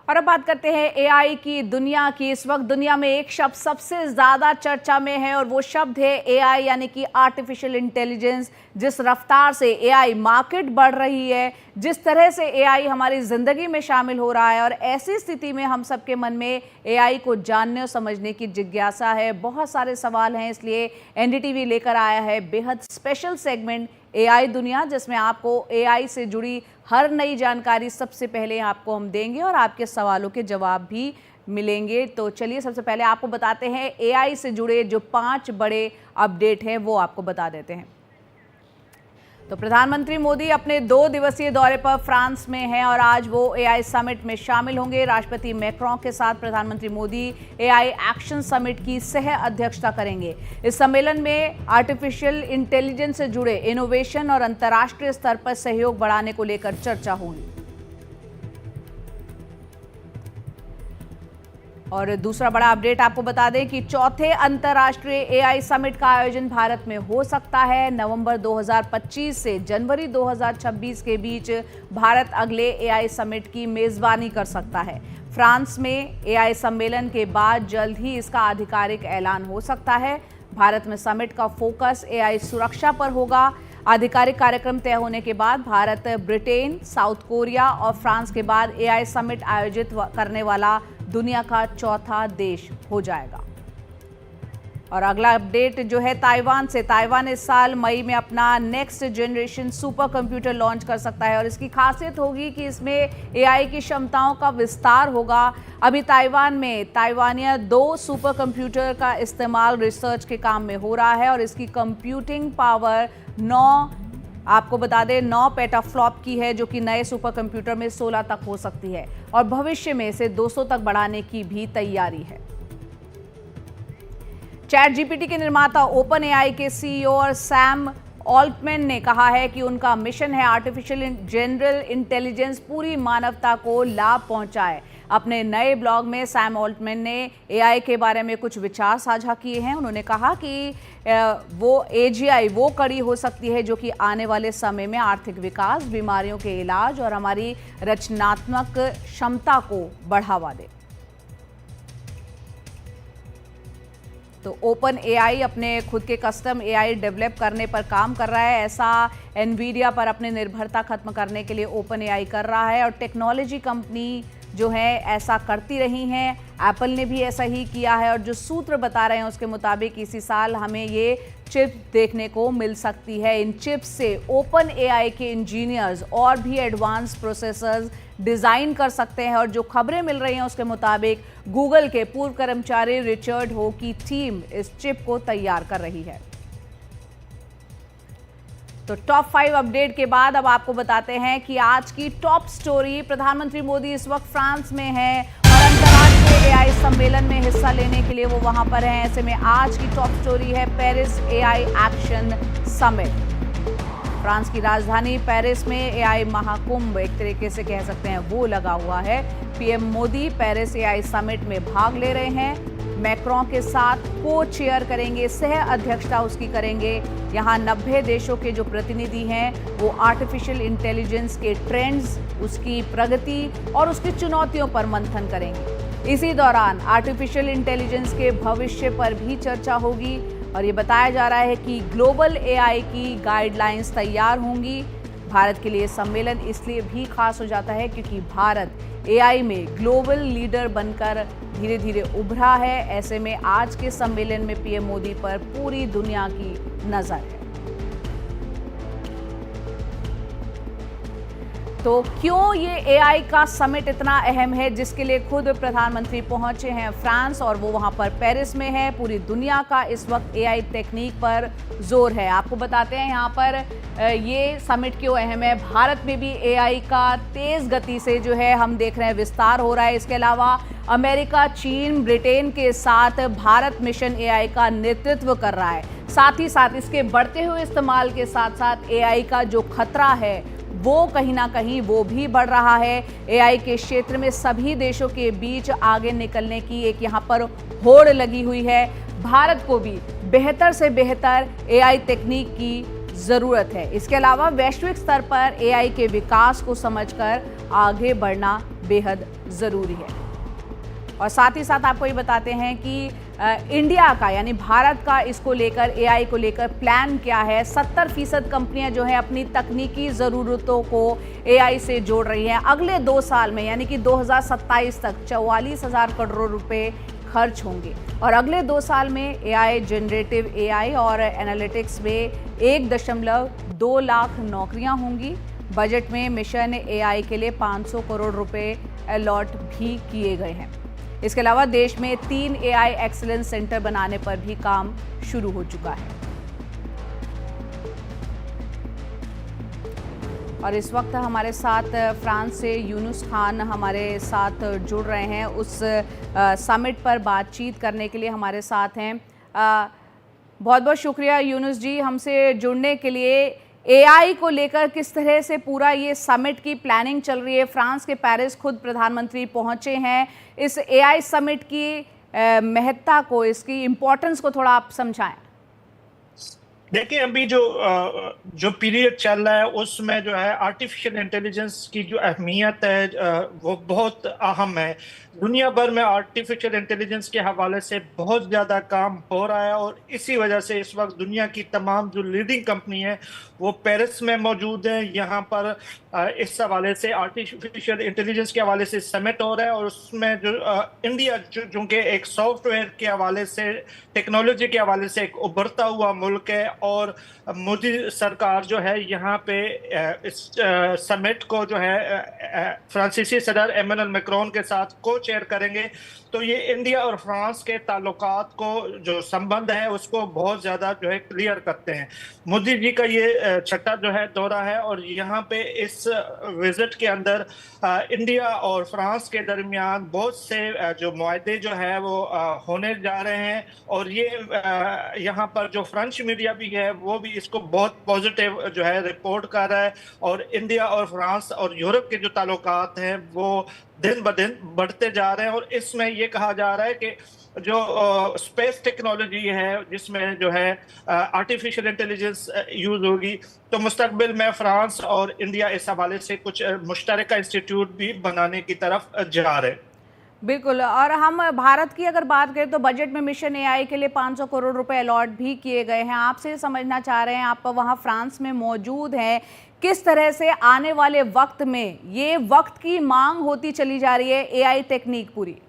और अब बात करते हैं एआई की दुनिया की। इस वक्त दुनिया में एक शब्द सबसे ज्यादा चर्चा में है और वो शब्द है एआई, यानी कि आर्टिफिशियल इंटेलिजेंस। जिस रफ्तार से एआई मार्केट बढ़ रही है, जिस तरह से एआई हमारी जिंदगी में शामिल हो रहा है, और ऐसी स्थिति में हम सबके मन में एआई को जानने और समझने की जिज्ञासा है। बहुत सारे सवाल हैं, इसलिए एनडीटीवी लेकर आया है बेहद स्पेशल सेगमेंट एआई दुनिया, जिसमें आपको एआई से जुड़ी हर नई जानकारी सबसे पहले आपको हम देंगे और आपके सवालों के जवाब भी मिलेंगे। तो चलिए सबसे पहले आपको बताते हैं एआई से जुड़े जो 5 बड़े अपडेट हैं वो आपको बता देते हैं। तो प्रधानमंत्री मोदी अपने 2 दिवसीय दौरे पर फ्रांस में हैं और आज वो एआई समिट में शामिल होंगे। राष्ट्रपति मैक्रों के साथ प्रधानमंत्री मोदी एआई एक्शन समिट की सह अध्यक्षता करेंगे। इस सम्मेलन में आर्टिफिशियल इंटेलिजेंस से जुड़े इनोवेशन और अंतर्राष्ट्रीय स्तर पर सहयोग बढ़ाने को लेकर चर्चा होगी। और दूसरा बड़ा अपडेट आपको बता दें कि चौथे अंतर्राष्ट्रीय एआई समिट का आयोजन भारत में हो सकता है। नवंबर 2025 से जनवरी 2026 के बीच भारत अगले एआई समिट की मेजबानी कर सकता है। फ्रांस में एआई सम्मेलन के बाद जल्द ही इसका आधिकारिक ऐलान हो सकता है। भारत में समिट का फोकस एआई सुरक्षा पर होगा। आधिकारिक कार्यक्रम तय होने के बाद भारत ब्रिटेन, साउथ कोरिया और फ्रांस के बाद एआई समिट आयोजित करने वाला दुनिया का चौथा देश हो जाएगा। और अगला अपडेट जो है ताइवान से। ताइवान इस साल मई में अपना next generation super computer launch कर सकता है और इसकी खासियत होगी कि इसमें एआई की क्षमताओं का विस्तार होगा। अभी ताइवान में ताइवानिया 2 सुपर कंप्यूटर का इस्तेमाल रिसर्च के काम में हो रहा है और इसकी कंप्यूटिंग पावर 9 आपको बता दें 9 पेटाफ्लॉप की है, जो कि नए सुपर कंप्यूटर में 16 तक हो सकती है और भविष्य में इसे 200 तक बढ़ाने की भी तैयारी है। चैट जीपीटी के निर्माता ओपन एआई के सीईओ और सैम ऑल्टमैन ने कहा है कि उनका मिशन है आर्टिफिशियल जनरल इंटेलिजेंस पूरी मानवता को लाभ पहुंचाए। अपने नए ब्लॉग में सैम ऑल्टमैन ने एआई के बारे में कुछ विचार साझा किए हैं। उन्होंने कहा कि वो एजीआई वो कड़ी हो सकती है जो कि आने वाले समय में आर्थिक विकास, बीमारियों के इलाज और हमारी रचनात्मक क्षमता को बढ़ावा दे। तो ओपन एआई अपने खुद के कस्टम एआई डेवलप करने पर काम कर रहा है। ऐसा एनवीडिया पर अपने निर्भरता खत्म करने के लिए ओपन एआई कर रहा है और टेक्नोलॉजी कंपनी जो है ऐसा करती रही हैं। एप्पल ने भी ऐसा ही किया है और जो सूत्र बता रहे हैं उसके मुताबिक इसी साल हमें ये चिप देखने को मिल सकती है। इन चिप्स से ओपन एआई के इंजीनियर्स और भी एडवांस प्रोसेसर्स डिज़ाइन कर सकते हैं और जो खबरें मिल रही हैं उसके मुताबिक गूगल के पूर्व कर्मचारी रिचर्ड हो की टीम इस चिप को तैयार कर रही है। तो टॉप 5 अपडेट के बाद अब आपको बताते हैं कि आज की टॉप स्टोरी। प्रधानमंत्री मोदी इस वक्त फ्रांस में हैं और अंतर्राष्ट्रीय एआई सम्मेलन में हिस्सा लेने के लिए वो वहां पर हैं। ऐसे में आज की टॉप स्टोरी है Paris AI action summit. France की राजधानी पेरिस में एआई महाकुंभ एक तरीके से कह सकते हैं वो लगा हुआ है। PM Modi Paris AI summit में भाग ले रहे हैं। मैक्रों के साथ को चेयर करेंगे, सह अध्यक्षता उसकी करेंगे। यहाँ 90 देशों के जो प्रतिनिधि हैं वो आर्टिफिशियल इंटेलिजेंस के ट्रेंड्स, उसकी प्रगति और उसकी चुनौतियों पर मंथन करेंगे। इसी दौरान आर्टिफिशियल इंटेलिजेंस के भविष्य पर भी चर्चा होगी और ये बताया जा रहा है कि ग्लोबल एआई की गाइडलाइंस तैयार होंगी। भारत के लिए सम्मेलन इसलिए भी खास हो जाता है क्योंकि भारत एआई में ग्लोबल लीडर बनकर धीरे धीरे उभरा है। ऐसे में आज के सम्मेलन में पीएम मोदी पर पूरी दुनिया की नजर है। तो क्यों ये एआई का समिट इतना अहम है, जिसके लिए खुद प्रधानमंत्री पहुंचे हैं फ्रांस और वो वहां पर पेरिस में है। पूरी दुनिया का इस वक्त एआई टेक्निक पर जोर है। आपको बताते हैं यहाँ पर ये समिट क्यों अहम है। भारत में भी एआई का तेज गति से जो है हम देख रहे हैं विस्तार हो रहा है। इसके अलावा अमेरिका, चीन, ब्रिटेन के साथ भारत मिशन एआई का नेतृत्व कर रहा है। साथ ही साथ इसके बढ़ते हुए इस्तेमाल के साथ साथ एआई का जो खतरा है वो कहीं ना कहीं वो भी बढ़ रहा है। एआई के क्षेत्र में सभी देशों के बीच आगे निकलने की एक यहाँ पर होड़ लगी हुई है। भारत को भी बेहतर से बेहतर एआई तकनीक की जरूरत है। इसके अलावा वैश्विक स्तर पर एआई के विकास को समझकर आगे बढ़ना बेहद ज़रूरी है। और साथ ही साथ आपको ये बताते हैं कि इंडिया का यानी भारत का इसको लेकर एआई को लेकर प्लान क्या है। 70% कंपनियां जो हैं अपनी तकनीकी ज़रूरतों को एआई से जोड़ रही हैं। अगले 2 साल में यानी कि 2027 तक 44,000 करोड़ रुपए खर्च होंगे और अगले 2 साल में एआई, जनरेटिव एआई और एनालिटिक्स में 1.2 लाख नौकरियां होंगी। बजट में मिशन एआई के लिए 500 करोड़ रुपए अलॉट भी किए गए हैं। इसके अलावा देश में 3 एआई एक्सीलेंस सेंटर बनाने पर भी काम शुरू हो चुका है। और इस वक्त हमारे साथ फ्रांस से यूनुस खान हमारे साथ जुड़ रहे हैं। उस समिट पर बातचीत करने के लिए हमारे साथ हैं। बहुत बहुत शुक्रिया यूनुस जी हमसे जुड़ने के लिए। एआई को लेकर किस तरह से पूरा ये समिट की प्लानिंग चल रही है? फ्रांस के पेरिस खुद प्रधानमंत्री पहुंचे हैं। इस एआई समिट की महत्ता को, इसकी इम्पोर्टेंस को थोड़ा आप समझाएं। देखिए, अभी जो पीरियड चल रहा है उसमें जो है आर्टिफिशियल इंटेलिजेंस की जो अहमियत है वो बहुत अहम है। दुनिया भर में आर्टिफिशियल इंटेलिजेंस के हवाले से बहुत ज़्यादा काम हो रहा है और इसी वजह से इस वक्त दुनिया की तमाम जो लीडिंग कंपनी है वो पेरिस में मौजूद है। यहाँ पर इस हवाले से आर्टिफिशियल इंटेलिजेंस के हवाले से समिट हो रहा है और उसमें जो इंडिया जो कि एक सॉफ्टवेयर के हवाले से, टेक्नोलॉजी के हवाले से एक उभरता हुआ मुल्क है और मोदी सरकार जो है यहाँ पे इस समिट को जो है फ्रांसीसी सदर एमेनुअल मैक्रोन के साथ को चेयर करेंगे। तो ये इंडिया और फ्रांस के ताल्लुकात को, जो संबंध है उसको बहुत ज़्यादा जो है क्लियर करते हैं। मोदी जी का ये छठा जो है दौरा है और यहाँ पे इस विजिट के अंदर इंडिया और फ्रांस के दरमियान बहुत से जो मुआहदे जो है वो होने जा रहे हैं और ये यहाँ पर जो फ्रेंच मीडिया भी है वो भी इसको बहुत पॉजिटिव जो है रिपोर्ट कर रहा है और इंडिया और फ्रांस और यूरोप के जो ताल्लुकात हैं वो दिन ब दिन बढ़ते जा रहे हैं। और इसमें ये कहा जा रहा है कि जो स्पेस टेक्नोलॉजी है जिसमें जो है आर्टिफिशियल इंटेलिजेंस यूज होगी, तो मुस्तकबिल में फ्रांस और इंडिया इस हवाले से कुछ मुश्तरका इंस्टीट्यूट भी बनाने की तरफ जा रहे हैं। बिल्कुल। और हम भारत की अगर बात करें तो बजट में मिशन एआई के लिए 500 करोड़ रुपए अलॉट भी किए गए हैं। आपसे समझना चाह रहे हैं, आप वहाँ फ्रांस में मौजूद हैं, किस तरह से आने वाले वक्त में ये वक्त की मांग होती चली जा रही है एआई टेक्निक पूरी?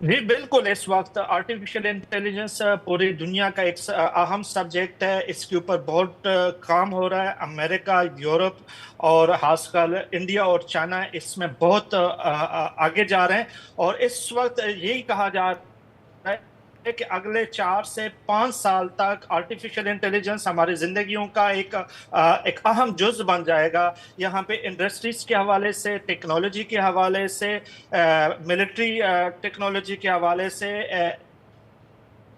जी बिल्कुल, इस वक्त आर्टिफिशियल इंटेलिजेंस पूरी दुनिया का एक अहम सब्जेक्ट है। इसके ऊपर बहुत काम हो रहा है। अमेरिका, यूरोप और खासकर इंडिया और चाइना इसमें बहुत आगे जा रहे हैं और इस वक्त यही कहा जा रहा है कि अगले 4 से 5 साल तक आर्टिफिशियल इंटेलिजेंस हमारी जिंदगियों का एक अहम जुज बन जाएगा। यहाँ पे इंडस्ट्रीज के हवाले से, टेक्नोलॉजी के हवाले से, मिलिट्री टेक्नोलॉजी के हवाले से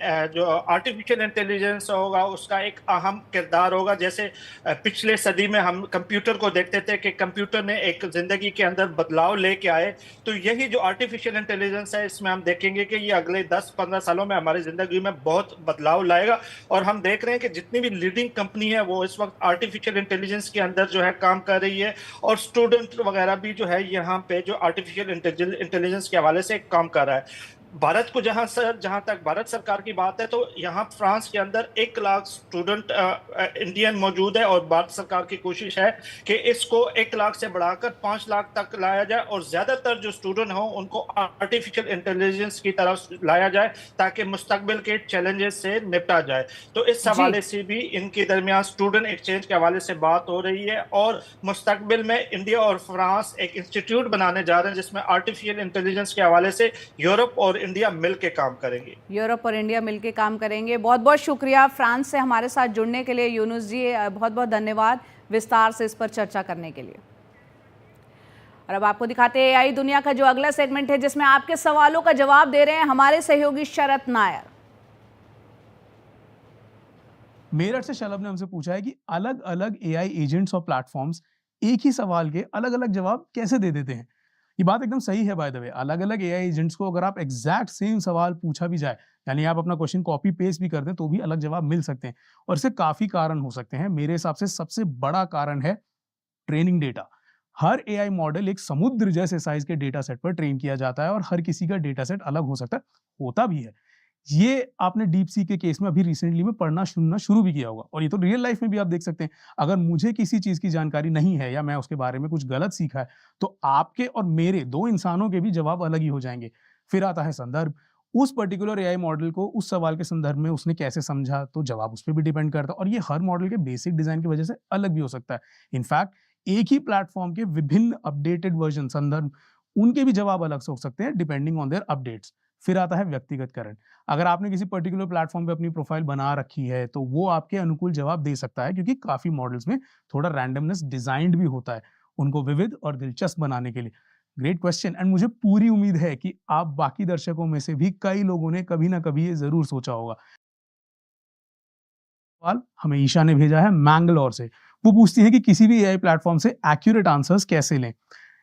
जो आर्टिफिशियल इंटेलिजेंस होगा उसका एक अहम किरदार होगा। जैसे पिछले सदी में हम कंप्यूटर को देखते थे कि कंप्यूटर ने एक ज़िंदगी के अंदर बदलाव लेके आए, तो यही जो आर्टिफिशियल इंटेलिजेंस है इसमें हम देखेंगे कि ये अगले 10-15 सालों में हमारी ज़िंदगी में बहुत बदलाव लाएगा। और हम देख रहे हैं कि जितनी भी लीडिंग कंपनी है वो इस वक्त आर्टिफिशियल इंटेलिजेंस के अंदर जो है काम कर रही है और स्टूडेंट वगैरह भी जो है यहाँ पे जो आर्टिफिशियल इंटेलिजेंस के हवाले से काम कर रहा है। भारत को जहां तक भारत सरकार की बात है तो यहाँ फ्रांस के अंदर 1 लाख स्टूडेंट इंडियन मौजूद है और भारत सरकार की कोशिश है कि इसको 1 लाख से बढ़ाकर 5 लाख तक लाया जाए और ज्यादातर जो स्टूडेंट हो उनको आर्टिफिशियल इंटेलिजेंस की तरफ लाया जाए ताकि मुस्तकबिल के चैलेंजेस से निपटा जाए। तो इस हवाले से भी इनके दरमियान स्टूडेंट एक्सचेंज के हवाले से बात हो रही है और मुस्तकबिल में इंडिया और फ्रांस एक इंस्टीट्यूट बनाने जा रहे हैं जिसमें आर्टिफिशियल इंटेलिजेंस के हवाले से यूरोप और इंडिया मिलकर काम करेंगे। यूरोप और इंडिया मिलकर काम करेंगे। बहुत बहुत शुक्रिया फ्रांस से हमारे साथ जुड़ने के लिए यूनुस जी, बहुत बहुत धन्यवाद विस्तार से इस पर चर्चा करने के लिए। और अब आपको दिखाते हैं एआई दुनिया का जो अगला सेगमेंट है जिसमें आपके सवालों का जवाब दे रहे हैं हमारे सहयोगी शरत नायर। मेरठ से शलभ ने हमसे पूछा है कि अलग अलग एआई एजेंट्स और प्लेटफॉर्म्स एक ही सवाल के अलग अलग जवाब कैसे दे देते हैं। ये बात एकदम सही है। बाय द वे, अलग अलग एआई एजेंट्स को अगर आप एग्जैक्ट सेम सवाल पूछा भी जाए, यानी आप अपना क्वेश्चन कॉपी पेस्ट भी कर दें तो भी अलग जवाब मिल सकते हैं और इससे काफी कारण हो सकते हैं। मेरे हिसाब से सबसे बड़ा कारण है ट्रेनिंग डेटा। हर एआई मॉडल एक समुद्र जैसे साइज के डेटा सेट पर ट्रेन किया जाता है और हर किसी का डेटा सेट अलग हो सकता है, होता भी है। ये आपने डीप सी के केस में अभी रिसेंटली में पढ़ना सुनना शुरू भी किया होगा और ये तो रियल लाइफ में भी आप देख सकते हैं। अगर मुझे किसी चीज की जानकारी नहीं है या मैं उसके बारे में कुछ गलत सीखा है, तो आपके और मेरे दो इंसानों के भी जवाब अलग ही हो जाएंगे। फिर आता है संदर्भ, उस पर्टिकुलर एआई मॉडल को उस सवाल के संदर्भ में उसने कैसे समझा, तो जवाब उस पर भी डिपेंड करता है और ये हर मॉडल के बेसिक डिजाइन की वजह से अलग भी हो सकता है। इनफैक्ट एक ही प्लेटफॉर्म के विभिन्न अपडेटेड वर्जन संदर्भ, उनके भी जवाब अलग से हो सकते हैं डिपेंडिंग ऑन देयर अपडेट्स। फिर आता है व्यक्तिगतकरण। अगर आपने किसी पर्टिकुलर प्लेटफॉर्म पे अपनी प्रोफाइल बना रखी है, तो वो आपके अनुकूल जवाब दे सकता है, क्योंकि काफी मॉडल्स में थोड़ा रैंडमनेस डिजाइंड भी होता है उनको विविध और दिलचस्प बनाने के लिए। ग्रेट क्वेश्चन, एंड मुझे पूरी उम्मीद है कि आप बाकी दर्शकों में से भी कई लोगों ने कभी ना कभी ये जरूर सोचा होगा। सवाल हमें ईशा ने भेजा है मैंगलोर से। वो पूछती है कि किसी भी एआई प्लेटफॉर्म से एक्यूरेट आंसर्स कैसे लें।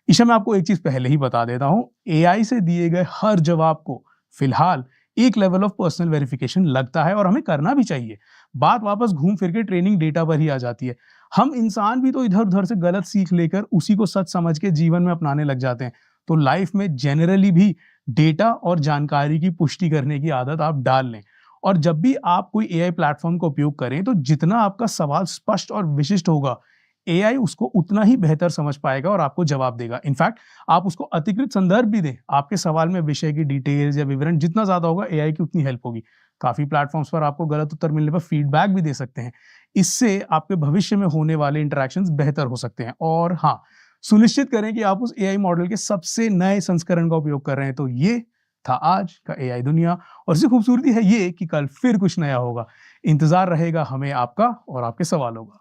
ईशा, मैं आपको एक चीज पहले ही बता देता हूं, एआई से दिए गए हर जवाब को फिलहाल एक लेवल ऑफ पर्सनल वेरिफिकेशन लगता है और हमें करना भी चाहिए। बात वापस घूम फिर के ट्रेनिंग डेटा पर ही आ जाती है। हम इंसान भी तो इधर उधर से गलत सीख लेकर उसी को सच समझ के जीवन में अपनाने लग जाते हैं। तो लाइफ में जनरली भी डेटा और जानकारी की पुष्टि करने की आदत आप डाल लें। और जब भी आप कोई एआई प्लेटफॉर्म का उपयोग करें, तो जितना आपका सवाल स्पष्ट और विशिष्ट होगा, एआई उसको उतना ही बेहतर समझ पाएगा और आपको जवाब देगा। इनफैक्ट आप उसको अतिरिक्त संदर्भ भी दें, आपके सवाल में विषय की डिटेल्स या विवरण जितना ज्यादा होगा, एआई की उतनी हेल्प होगी। काफी प्लेटफॉर्म्स पर आपको गलत उत्तर मिलने पर फीडबैक भी दे सकते हैं। इससे आपके भविष्य में होने वाले इंटरेक्शंस बेहतर हो सकते हैं। और हाँ, सुनिश्चित करें कि आप उस एआई मॉडल के सबसे नए संस्करण का उपयोग कर रहे हैं। तो ये था आज का एआई दुनिया, और इसकी खूबसूरती है ये कि कल फिर कुछ नया होगा। इंतजार रहेगा हमें आपका और आपके सवालों का।